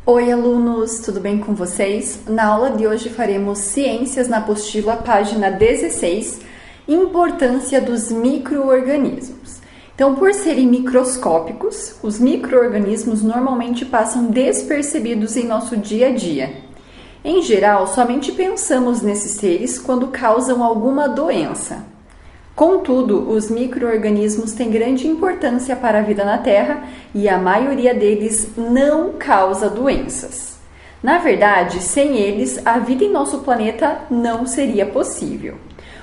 Oi, alunos, tudo bem com vocês? Na aula de hoje faremos Ciências na apostila, página 16, Importância dos micro-organismos. Então, por serem microscópicos, os micro-organismos normalmente passam despercebidos em nosso dia a dia. Em geral, somente pensamos nesses seres quando causam alguma doença. Contudo, os micro-organismos têm grande importância para a vida na Terra e a maioria deles não causa doenças. Na verdade, sem eles, a vida em nosso planeta não seria possível.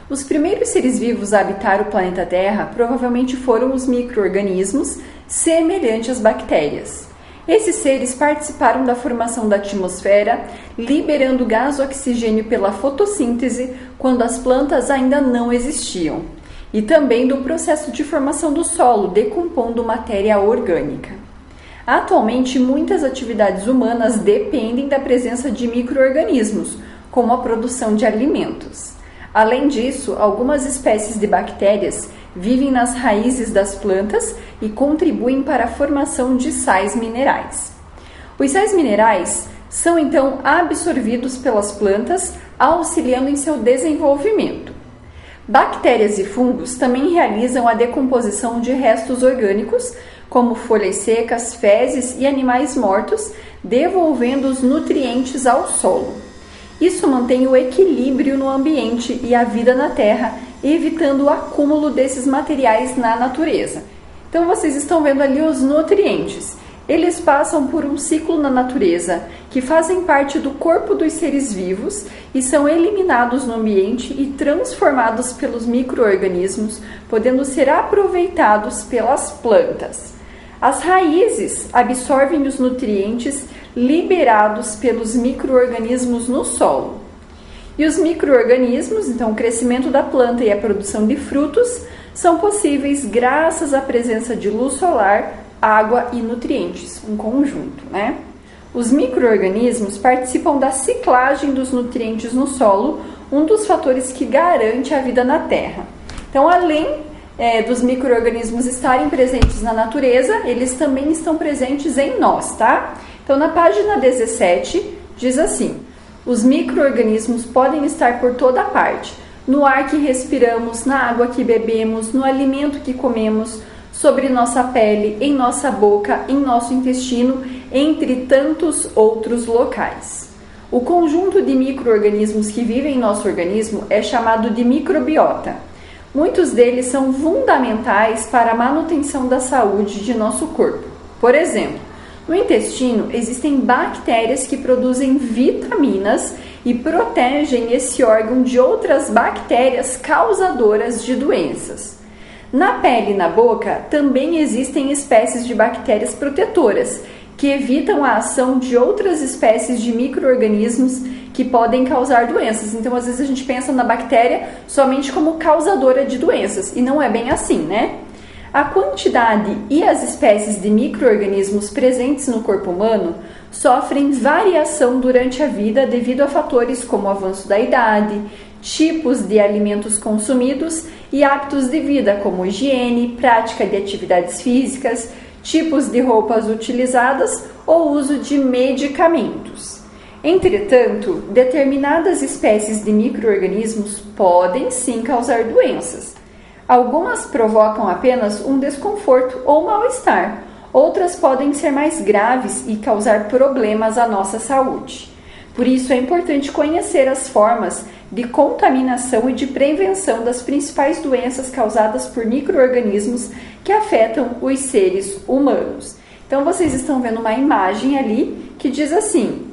Os primeiros seres vivos a habitar o planeta Terra provavelmente foram os micro-organismos, semelhantes às bactérias. Esses seres participaram da formação da atmosfera, liberando gás oxigênio pela fotossíntese quando as plantas ainda não existiam. E também do processo de formação do solo, decompondo matéria orgânica. Atualmente, muitas atividades humanas dependem da presença de micro-organismos, como a produção de alimentos. Além disso, algumas espécies de bactérias vivem nas raízes das plantas e contribuem para a formação de sais minerais. Os sais minerais são então absorvidos pelas plantas, auxiliando em seu desenvolvimento. Bactérias e fungos também realizam a decomposição de restos orgânicos, como folhas secas, fezes e animais mortos, devolvendo os nutrientes ao solo. Isso mantém o equilíbrio no ambiente e a vida na Terra, evitando o acúmulo desses materiais na natureza. Então vocês estão vendo ali os nutrientes. Eles passam por um ciclo na natureza, que fazem parte do corpo dos seres vivos e são eliminados no ambiente e transformados pelos micro-organismos, podendo ser aproveitados pelas plantas. As raízes absorvem os nutrientes liberados pelos micro-organismos no solo. E os micro-organismos, então o crescimento da planta e a produção de frutos, são possíveis graças à presença de luz solar, água e nutrientes, um conjunto, né? Os micro-organismos participam da ciclagem dos nutrientes no solo, um dos fatores que garante a vida na Terra. Então, além dos micro-organismos estarem presentes na natureza, eles também estão presentes em nós, tá? Então, na página 17, diz assim: os micro-organismos podem estar por toda parte, no ar que respiramos, na água que bebemos, no alimento que comemos, sobre nossa pele, em nossa boca, em nosso intestino, entre tantos outros locais. O conjunto de micro-organismos que vivem em nosso organismo é chamado de microbiota. Muitos deles são fundamentais para a manutenção da saúde de nosso corpo. Por exemplo, no intestino existem bactérias que produzem vitaminas e protegem esse órgão de outras bactérias causadoras de doenças. Na pele e na boca também existem espécies de bactérias protetoras, que evitam a ação de outras espécies de micro-organismos que podem causar doenças. Então, às vezes a gente pensa na bactéria somente como causadora de doenças, e não é bem assim, né? A quantidade e as espécies de micro-organismos presentes no corpo humano sofrem variação durante a vida devido a fatores como o avanço da idade, tipos de alimentos consumidos e hábitos de vida, como higiene, prática de atividades físicas, tipos de roupas utilizadas ou uso de medicamentos. Entretanto, determinadas espécies de micro-organismos podem sim causar doenças. Algumas provocam apenas um desconforto ou mal-estar, outras podem ser mais graves e causar problemas à nossa saúde. Por isso é importante conhecer as formas de contaminação e de prevenção das principais doenças causadas por micro-organismos que afetam os seres humanos. Então vocês estão vendo uma imagem ali que diz assim: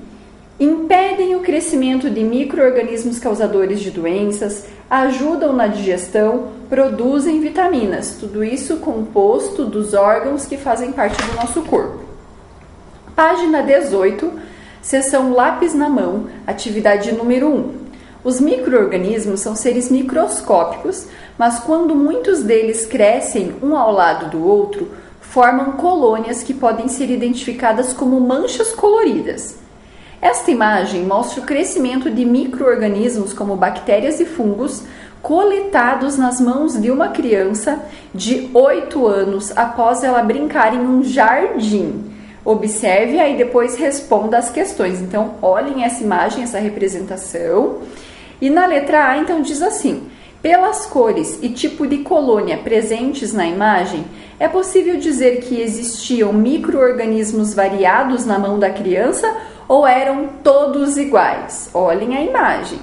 impedem o crescimento de micro-organismos causadores de doenças, ajudam na digestão, produzem vitaminas, tudo isso composto dos órgãos que fazem parte do nosso corpo. Página 18, seção lápis na mão, atividade número 1. Os micro-organismos são seres microscópicos, mas quando muitos deles crescem um ao lado do outro, formam colônias que podem ser identificadas como manchas coloridas. Esta imagem mostra o crescimento de micro-organismos como bactérias e fungos coletados nas mãos de uma criança de 8 anos após ela brincar em um jardim. Observe aí depois responda as questões. Então, olhem essa imagem, essa representação. E na letra A, então, diz assim: pelas cores e tipo de colônia presentes na imagem, é possível dizer que existiam micro-organismos variados na mão da criança ou eram todos iguais? Olhem a imagem.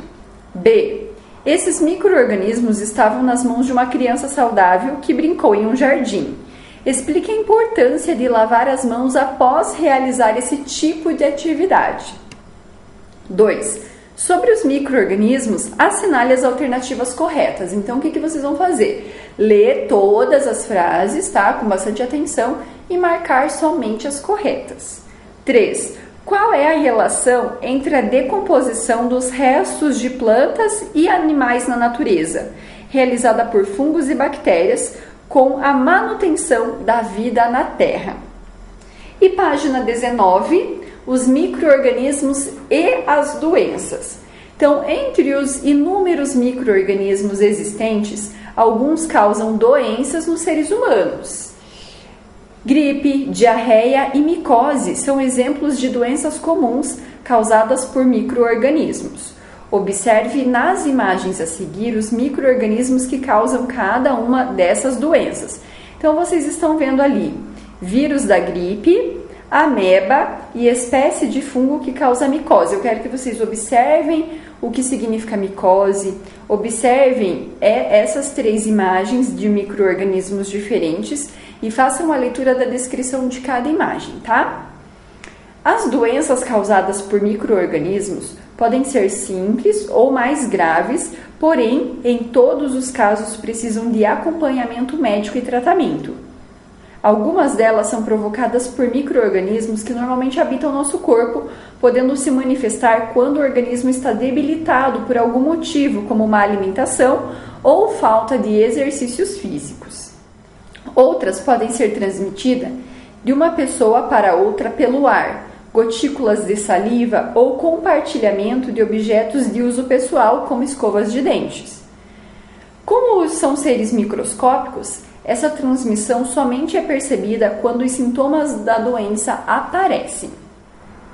B. Esses micro-organismos estavam nas mãos de uma criança saudável que brincou em um jardim. Explique a importância de lavar as mãos após realizar esse tipo de atividade. 2. Sobre os micro-organismos, assinale as alternativas corretas. Então, o que vocês vão fazer? Ler todas as frases, tá? Com bastante atenção e marcar somente as corretas. 3. Qual é a relação entre a decomposição dos restos de plantas e animais na natureza, realizada por fungos e bactérias, com a manutenção da vida na Terra? E página 19, os micro-organismos e as doenças. Então, entre os inúmeros micro-organismos existentes, alguns causam doenças nos seres humanos. Gripe, diarreia e micose são exemplos de doenças comuns causadas por micro-organismos. Observe nas imagens a seguir os micro-organismos que causam cada uma dessas doenças. Então, vocês estão vendo ali vírus da gripe, ameba e espécie de fungo que causa micose. Eu quero que vocês observem o que significa micose, observem essas 3 imagens de micro-organismos diferentes e façam a leitura da descrição de cada imagem, tá? As doenças causadas por micro-organismos podem ser simples ou mais graves, porém, em todos os casos precisam de acompanhamento médico e tratamento. Algumas delas são provocadas por micro-organismos que normalmente habitam nosso corpo, podendo se manifestar quando o organismo está debilitado por algum motivo, como má alimentação ou falta de exercícios físicos. Outras podem ser transmitidas de uma pessoa para outra pelo ar, gotículas de saliva ou compartilhamento de objetos de uso pessoal, como escovas de dentes. Como são seres microscópicos, essa transmissão somente é percebida quando os sintomas da doença aparecem.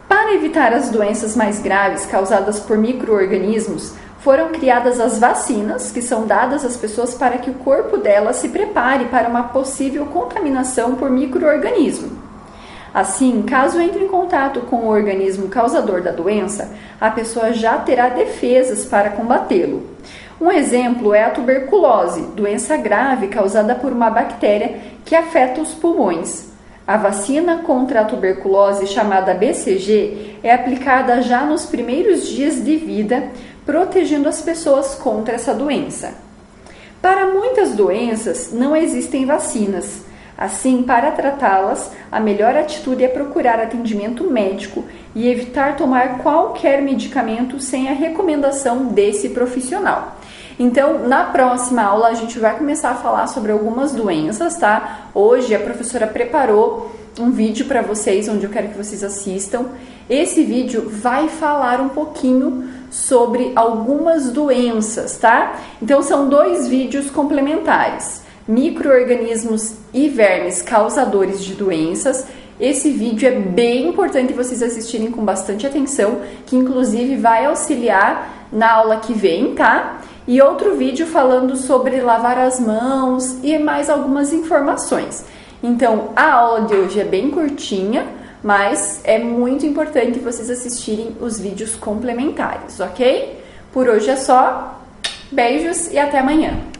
Para evitar as doenças mais graves causadas por micro-organismos, foram criadas as vacinas, que são dadas às pessoas para que o corpo delas se prepare para uma possível contaminação por micro-organismo. Assim, caso entre em contato com o organismo causador da doença, a pessoa já terá defesas para combatê-lo. Um exemplo é a tuberculose, doença grave causada por uma bactéria que afeta os pulmões. A vacina contra a tuberculose, chamada BCG, é aplicada já nos primeiros dias de vida, protegendo as pessoas contra essa doença. Para muitas doenças, não existem vacinas. Assim, para tratá-las, a melhor atitude é procurar atendimento médico e evitar tomar qualquer medicamento sem a recomendação desse profissional. Então, na próxima aula, a gente vai começar a falar sobre algumas doenças, tá? Hoje, a professora preparou um vídeo para vocês, onde eu quero que vocês assistam. Esse vídeo vai falar um pouquinho sobre algumas doenças, tá? Então, são 2 vídeos complementares. Micro-organismos e vermes causadores de doenças. Esse vídeo é bem importante vocês assistirem com bastante atenção, que inclusive vai auxiliar na aula que vem, tá? E outro vídeo falando sobre lavar as mãos e mais algumas informações. Então, a aula de hoje é bem curtinha, mas é muito importante vocês assistirem os vídeos complementares, ok? Por hoje é só. Beijos e até amanhã!